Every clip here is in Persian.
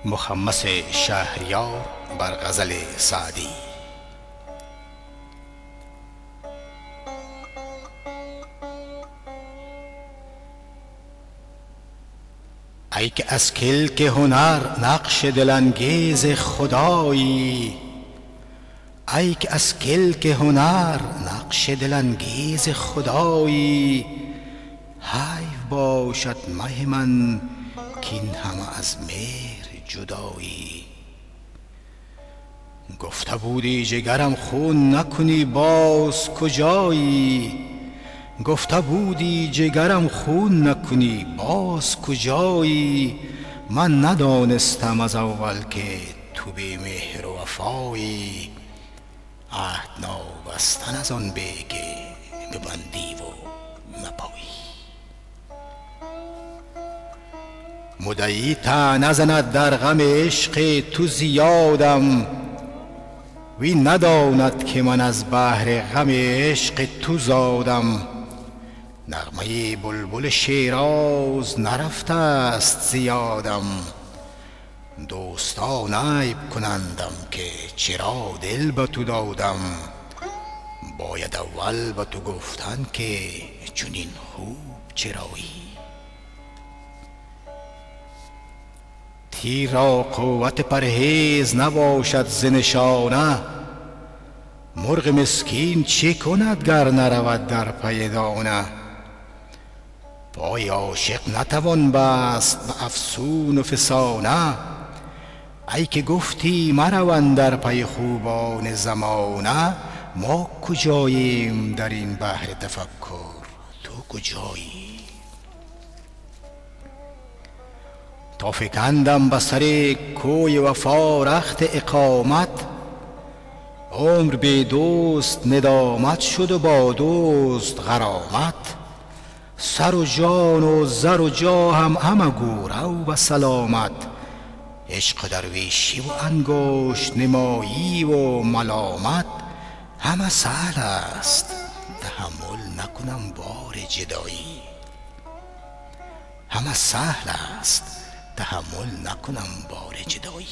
مخمس شهریار بر غزل سعدی. ای که از کلک هنر نقش دلانگیز خدایی، ای که از کلک هنر نقش دلانگیز خدایی، حیف باشد مه من کین همه از مهر جدایی. گفته بودی جگرم خون نکنی باز کجایی، گفته بودی جگرم خون نکنی باز کجایی. من ندانستم از اول که تو بی مهر و وفایی، عهد نابستن از آن به که ببندی و نپایی. مدعی طعنه نزند در غم عشق تو زیادم، وی نداند که من از بحر غم عشق تو زادم. نغمه بلبل شیراز نرفته است زیادم، دوستان عیب کنندم که چرا دل به تو دادم. باید اول به تو گفتن که چنین خوب چرایی. تیر را قوت پرهیز نباشد ز نشانه، مرغ مسکین چه کند گر نرود در پی دانه. پای عاشق نتوان بست به افسون و فسانه، ای که گفتی مروند در پی خوبان زمانه. ما کجاییم در این بحر تفکر، تو کجایی؟ تا فکندم به سر کوی وفا رخت اقامت، عمر بی دوست ندامت شد و با دوست غرامت. سر و جان و زر و جا هم همه گورو و سلامت، عشق درویشی و انگشت نمایی و ملامت. همه سهل است تحمل نکنم بار جدایی، همه سهل است تحمل نکنم بار جدایی.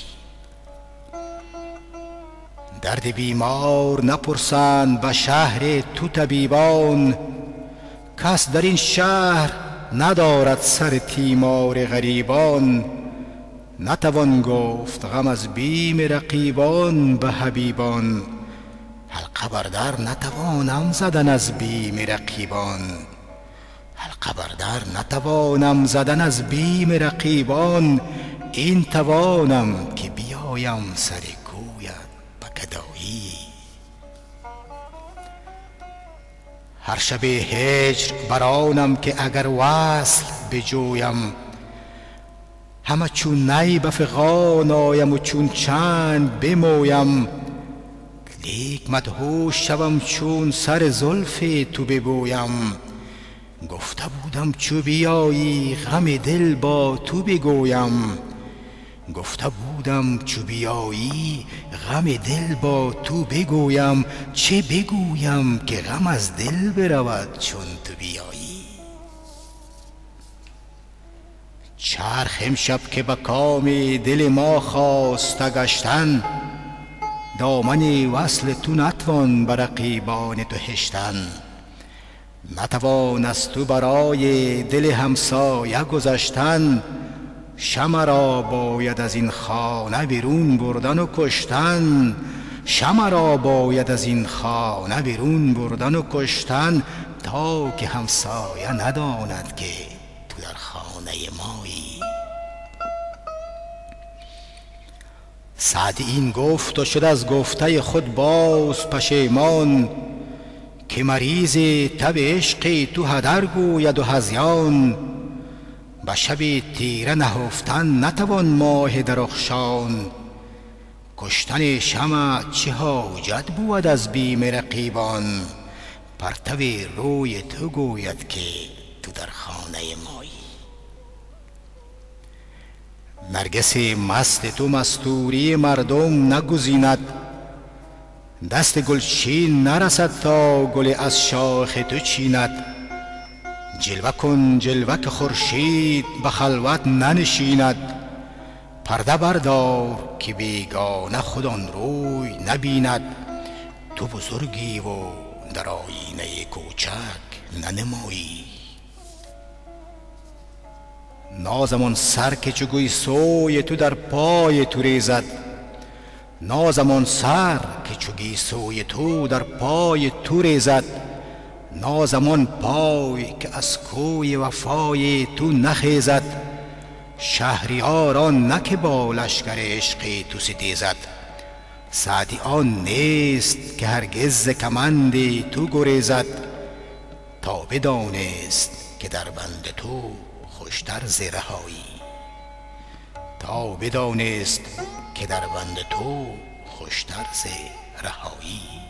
درد بیمار نپرسند به شهر تو طبیبان، کس در این شهر ندارد سر تیمار غریبان. نتوان گفت غم از بیم رقیبان به حبیبان، حلقه بر در نتوانم زدن از بیم رقیبان. حلقه بر در نتوانم زدن از بیم رقیبان، این توانم که بیایم سر کویت به گدایی. هر شب هجر برانم که اگر وصل بجویم، همه چون نی به فغان آیم و چون چنگ بمویم. لیک مدهوش شوم چون سر زلف تو ببویم، گفته بودم چو بیایی غم دل با تو بگویم. گفته بودم چو بیایی غم دل با تو بگویم. چه بگویم که غم از دل برود چون تو بیایی. چرخ امشب که به کام دل ما خواسته گشتن، دامن وصل تو نتوان بر رقیبان تو هشتن. نتوان از تو برای دل همسایه گذشتن، شمع را باید از این خانه بیرون بردن و کشتن. شمع را باید از این خانه بیرون بردن و کشتن، تا که همسایه نداند که تو در خانه مایی. سعدی این گفت و شد از گفته خود باز پشیمان، که مریض تب عشق تو هدر گوید و هذیان. به شب تیره نهفتن نتوان ماه درخشان، کشتن شمع چه حاجت بود از بیم رقیبان. پرتو روی تو گوید که تو در خانه مایی. نرگس مست تو مستوری مردم نگزیند، دست گلچین نرسد تا گل از شاخ تو چیند. جلوه کن جلوه که خورشید به خلوت ننشیند، پرده بردار که بیگانه خود آن روی نبیند. تو بزرگی و در آیینه کوچک ننمایی. نازمان سر که چگوی سوی تو در پای تو ریزد. نازمان سر که چگوی سوی تو در پای تو ریزد. نازمان پای که از کوی وفای تو نخیزد. شهریار آن نه که با لشکر عشق تو ستیزد. سعدی آن نیست که هرگز ز کمند تو گریزد. تا بدانست که در بند تو خوشتر ز رهایی. تا بدانست که در بند تو خوشتر ز رهایی.